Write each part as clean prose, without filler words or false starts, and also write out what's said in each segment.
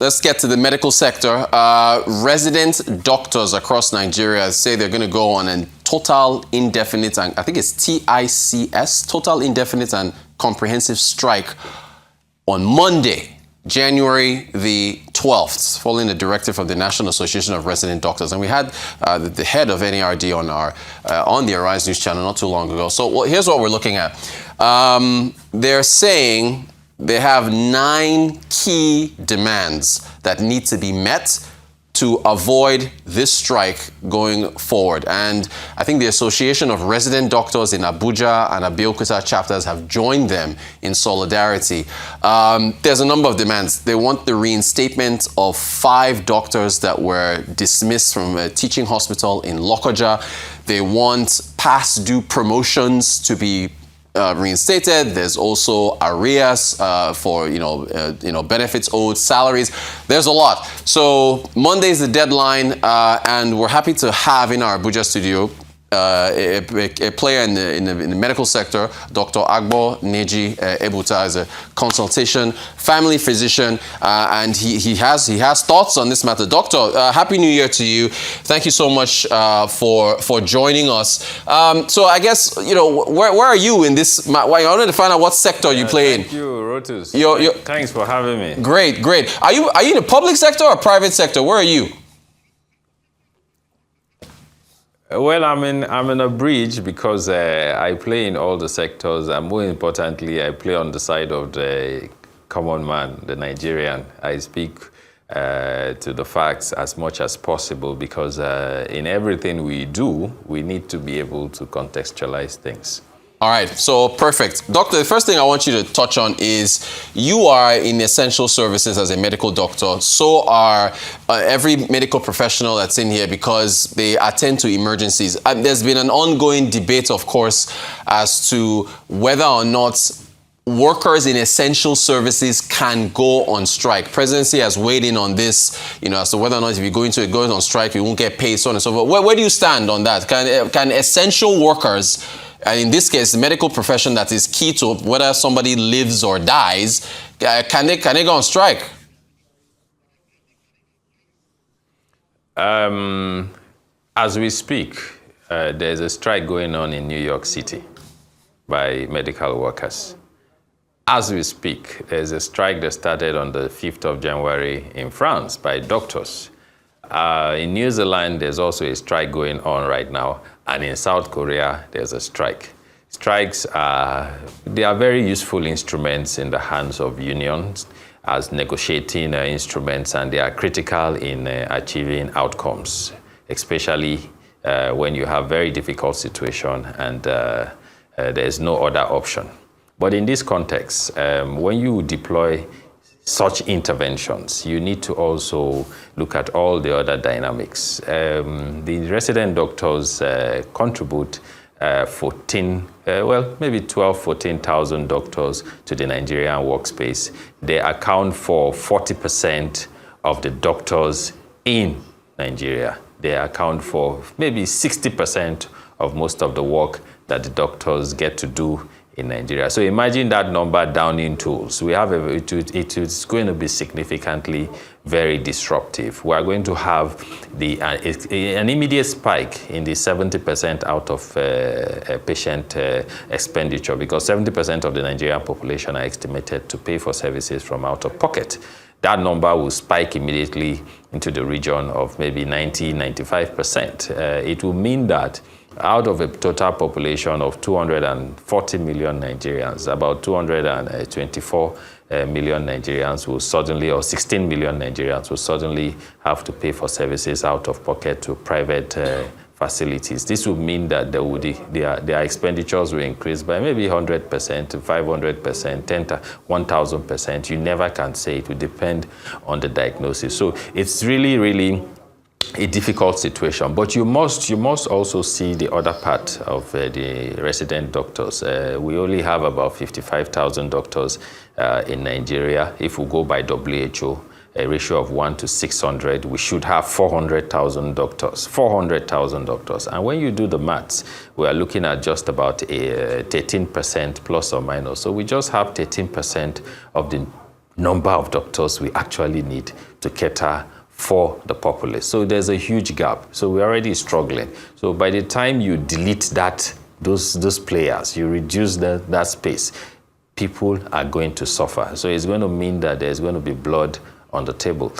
let's get to the medical sector. Resident doctors across Nigeria say they're going to go on a total indefinite, and I think it's TICS, total indefinite and comprehensive strike on Monday, January the 12th, following the directive of the National Association of Resident Doctors. And we had the head of NARD on the Arise News channel not too long ago. So here's what we're looking at. They're saying they have 9 key demands that need to be met to avoid this strike going forward. And I think the Association of Resident Doctors in Abuja and Abeokuta chapters have joined them in solidarity. There's a number of demands. They want the reinstatement of 5 doctors that were dismissed from a teaching hospital in Lokoja. They want past due promotions to be reinstated. There's also arrears for benefits owed, salaries. There's a lot. So Monday is the deadline, and we're happy to have in our Abuja studio a player in the medical sector, Dr. Agbor Neji Ebuta, is a consultation family physician, and he has thoughts on this matter. Doctor, Happy New Year to you. Thank you so much for joining us. So I guess, where are you in this? I wanted to find out what sector you play in. Thank you, Rotus. Thanks for having me. Great. Are you in the public sector or private sector? Where are you? Well, I'm in a bridge because I play in all the sectors, and more importantly, I play on the side of the common man, the Nigerian. I speak to the facts as much as possible because in everything we do, we need to be able to contextualize things. All right, so perfect. Doctor, the first thing I want you to touch on is you are in essential services as a medical doctor. So are every medical professional that's in here because they attend to emergencies. There's been an ongoing debate, of course, as to whether or not workers in essential services can go on strike. Presidency has weighed in on this, as to whether or not if you're going on strike, you won't get paid, so on and so forth. Where do you stand on that? Can essential workers, and in this case, the medical profession that is key to whether somebody lives or dies, can they go on strike? As we speak, there's a strike going on in New York City by medical workers. As we speak, there's a strike that started on the 5th of January in France by doctors. In New Zealand, there's also a strike going on right now. And in South Korea, there's a strike. Strikes they are very useful instruments in the hands of unions as negotiating instruments, and they are critical in achieving outcomes, especially when you have very difficult situation and there's no other option. But in this context, when you deploy such interventions, you need to also look at all the other dynamics. The resident doctors contribute maybe 14,000 doctors to the Nigerian workspace. They account for 40% of the doctors in Nigeria. They account for maybe 60% of most of the work that the doctors get to do in Nigeria. So imagine that number down in tools. We have it is going to be significantly very disruptive. We are going to have an immediate spike in the 70% out of patient expenditure, because 70% of the Nigerian population are estimated to pay for services from out of pocket. That number will spike immediately into the region of maybe 90–95%. It will mean that out of a total population of 240 million Nigerians, about 224 million Nigerians will suddenly, or 16 million Nigerians will suddenly have to pay for services out of pocket to private facilities. This would mean that their expenditures will increase by maybe 100%, 500%, 1,000%. You never can say. It will depend on the diagnosis. So it's really a difficult situation, but you must also see the other part of the resident doctors. We only have about 55,000 doctors in Nigeria. If we go by WHO, a ratio of 1 to 600, we should have 400,000 doctors. 400,000 doctors. And when you do the maths, we are looking at just about 13% plus or minus. So we just have 13% of the number of doctors we actually need to cater for the populace. So there's a huge gap. So we're already struggling. So by the time you delete those players, you reduce that space, people are going to suffer. So it's going to mean that there's going to be blood on the table.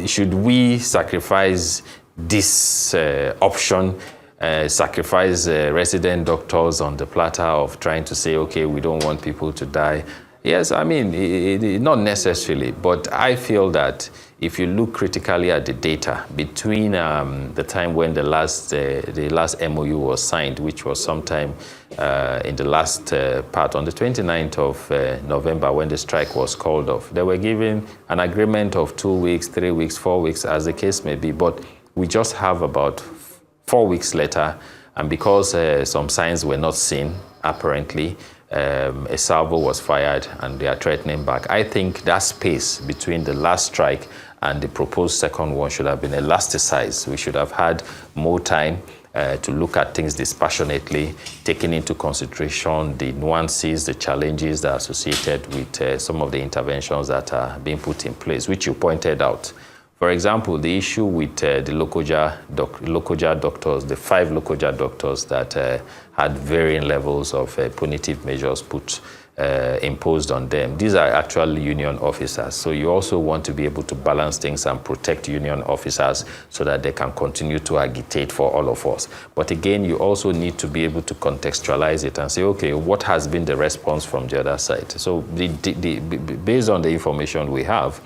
Should we sacrifice this option, sacrifice resident doctors on the platter of trying to say, okay, we don't want people to die? Yes, I mean, not necessarily, but I feel that if you look critically at the data between the time when the last MOU was signed, which was sometime in the last part, on the 29th of November, when the strike was called off, they were given an agreement of 2 weeks, 3 weeks, 4 weeks, as the case may be, but we just have about 4 weeks later, and because some signs were not seen, apparently, a salvo was fired and they are threatening back. I think that space between the last strike and the proposed second one should have been elasticized. We should have had more time to look at things dispassionately, taking into consideration the nuances, the challenges that are associated with some of the interventions that are being put in place, which you pointed out. For example, the issue with the Lokoja doctors, the 5 Lokoja doctors that had varying levels of punitive measures imposed on them. These are actually union officers. So you also want to be able to balance things and protect union officers so that they can continue to agitate for all of us. But again, you also need to be able to contextualize it and say, okay, what has been the response from the other side? So based on the information we have,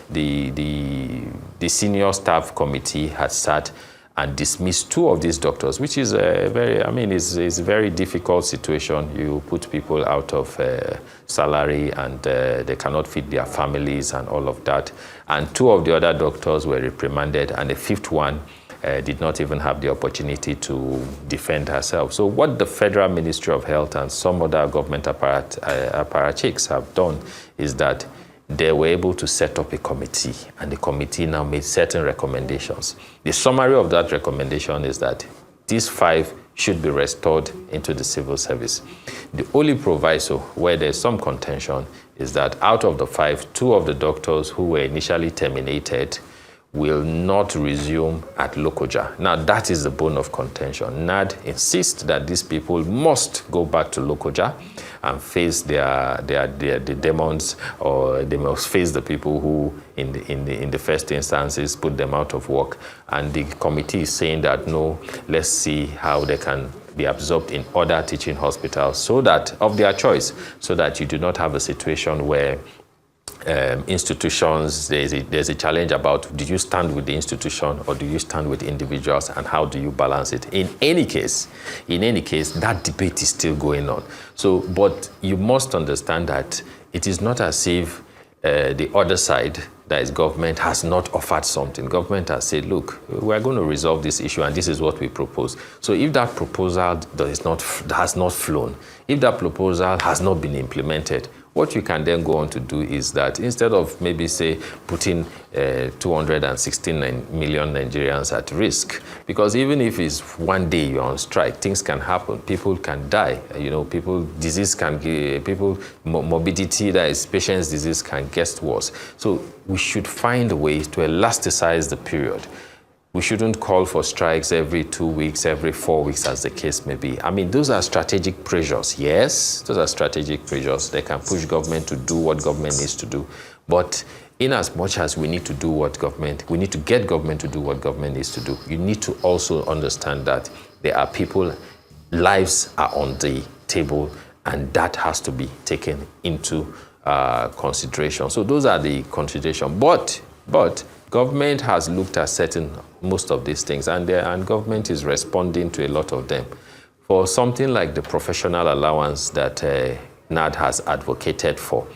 the senior staff committee had sat and dismissed 2 of these doctors, which is a very difficult situation. You put people out of salary and they cannot feed their families and all of that. And 2 of the other doctors were reprimanded, and the 5th one did not even have the opportunity to defend herself. So what the Federal Ministry of Health and some other government apparatchiks have done is that they were able to set up a committee, and the committee now made certain recommendations. The summary of that recommendation is that these 5 should be restored into the civil service. The only proviso where there's some contention is that out of the 5, 2 of the doctors who were initially terminated will not resume at Lokoja. Now, that is the bone of contention. NARD insists that these people must go back to Lokoja and face the demons, or they must face the people who, in the first instances, put them out of work. And the committee is saying that, no, let's see how they can be absorbed in other teaching hospitals, so that, of their choice, so that you do not have a situation where institutions, there's a challenge about, do you stand with the institution or do you stand with individuals, and how do you balance it? In any case, that debate is still going on. So, but you must understand that it is not as if the other side, that is government, has not offered something. Government has said, look, we're going to resolve this issue and this is what we propose. So if that proposal has not flown, if that proposal has not been implemented, what you can then go on to do is that instead of maybe, say, putting 216 million Nigerians at risk, because even if it's one day you're on strike, things can happen. People can die. Morbidity, that is patient's disease, can get worse. So we should find ways to elasticize the period. We shouldn't call for strikes every 2 weeks, every 4 weeks, as the case may be. I mean, those are strategic pressures. Yes, those are strategic pressures. They can push government to do what government needs to do. But in as much as we need to get government to do what government needs to do, you need to also understand that there are people, lives are on the table, and that has to be taken into consideration. So those are the considerations. But government has looked at most of these things, and government is responding to a lot of them. For something like the professional allowance that NARD has advocated for,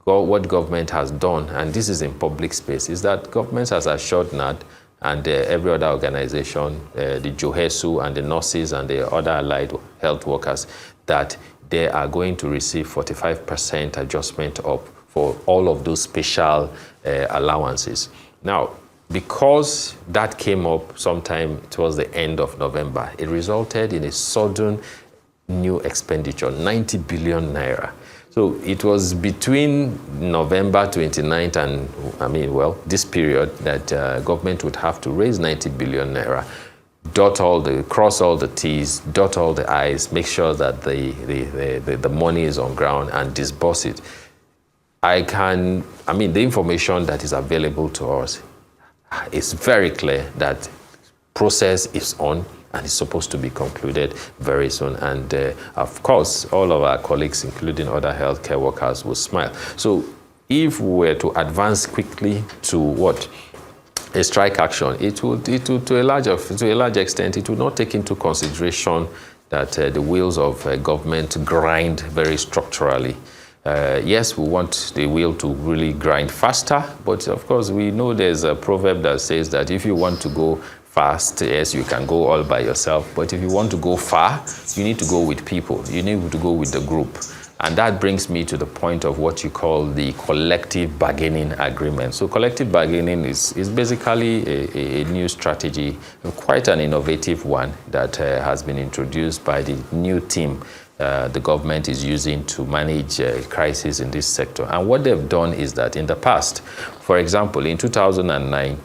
what government has done, and this is in public space, is that government has assured NARD and every other organization, the JOHESU and the nurses and the other allied health workers, that they are going to receive 45% adjustment up for all of those special allowances. Now, because that came up sometime towards the end of November, it resulted in a sudden new expenditure, 90 billion naira. So it was between November 29th and, this period that government would have to raise 90 billion naira, cross all the T's, dot all the I's, make sure that the money is on ground and disburse it. The information that is available to us is very clear that process is on and it's supposed to be concluded very soon. And of course, all of our colleagues, including other healthcare workers, will smile. So if we were to advance quickly to a strike action, it would to a large extent, it would not take into consideration that the wheels of government grind very structurally. Yes, we want the wheel to really grind faster, but of course we know there's a proverb that says that if you want to go fast, yes, you can go all by yourself, but if you want to go far, you need to go with people. You need to go with the group. And that brings me to the point of what you call the collective bargaining agreement. So collective bargaining is basically a new strategy, quite an innovative one that has been introduced by the new team the government is using to manage crisis in this sector. And what they've done is that in the past, for example, in 2009,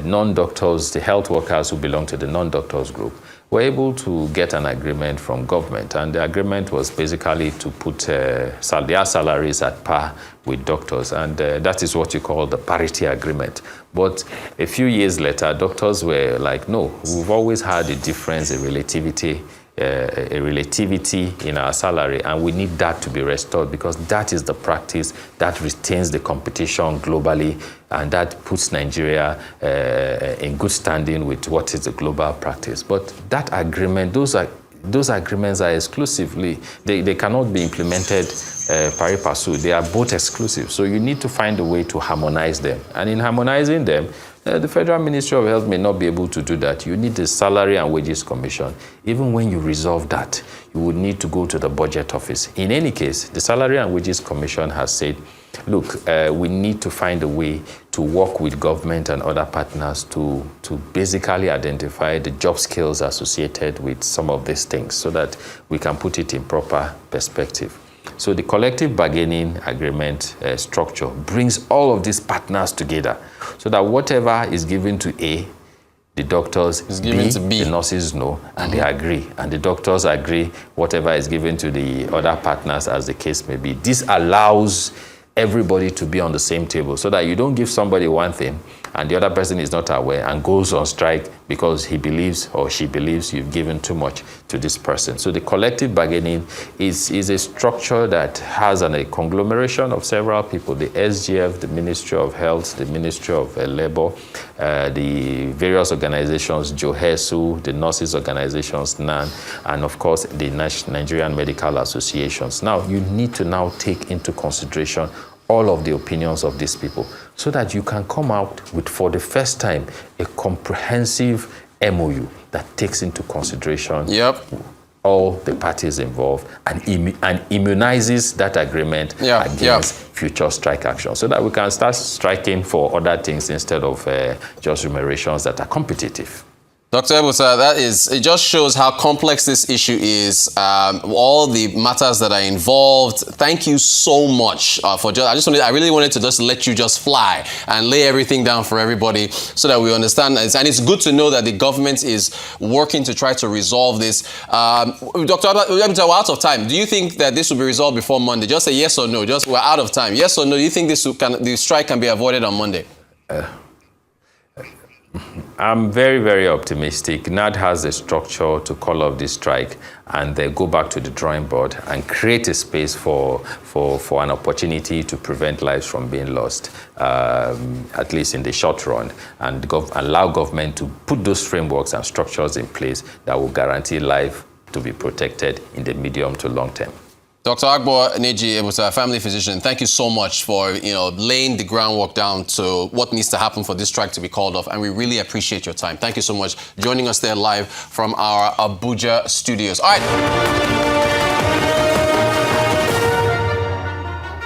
non-doctors, the health workers who belong to the non-doctors group, were able to get an agreement from government. And the agreement was basically to put their salaries at par with doctors. And that is what you call the parity agreement. But a few years later, doctors were like, no, we've always had a difference, a relativity in our salary, and we need that to be restored because that is the practice that retains the competition globally, and that puts Nigeria in good standing with what is the global practice. But that agreement, those agreements are exclusively, they cannot be implemented pari passu. They are both exclusive. So you need to find a way to harmonize them. And in harmonizing them, the Federal Ministry of Health may not be able to do that. You need the Salary and Wages Commission. Even when you resolve that, you would need to go to the Budget Office. In any case, the Salary and Wages Commission has said, look, we need to find a way to work with government and other partners to basically identify the job skills associated with some of these things so that we can put it in proper perspective. So the collective bargaining agreement structure brings all of these partners together so that whatever is given to A, the doctors, the nurses know, and they agree. And the doctors agree whatever is given to the other partners as the case may be. This allows everybody to be on the same table so that you don't give somebody one thing and the other person is not aware and goes on strike because he believes or she believes you've given too much to this person. So the collective bargaining is a structure that has a conglomeration of several people, the SGF, the Ministry of Health, the Ministry of Labor, the various organizations, JOHESU, the nurses organizations, NAN, and of course the Nigerian Medical Associations. Now you need to now take into consideration all of the opinions of these people so that you can come out with, for the first time, a comprehensive MOU that takes into consideration all the parties involved and immunizes that agreement against future strike action so that we can start striking for other things instead of just remunerations that are competitive. Dr. Ebuta, it just shows how complex this issue is, all the matters that are involved. Thank you so much for I really wanted to just let you just fly and lay everything down for everybody so that we understand. And it's good to know that the government is working to try to resolve this. Dr. Ebuta, we're out of time. Do you think that this will be resolved before Monday? Just say yes or no. We're out of time. Yes or no? Do you think the strike can be avoided on Monday? I'm very, very optimistic. NARD has a structure to call off this strike and they go back to the drawing board and create a space for an opportunity to prevent lives from being lost, at least in the short run, and allow government to put those frameworks and structures in place that will guarantee life to be protected in the medium to long term. Dr. Agbor Neji Ebuta, family physician, thank you so much for laying the groundwork down to what needs to happen for this strike to be called off, and we really appreciate your time. Thank you so much joining us there live from our Abuja studios. All right.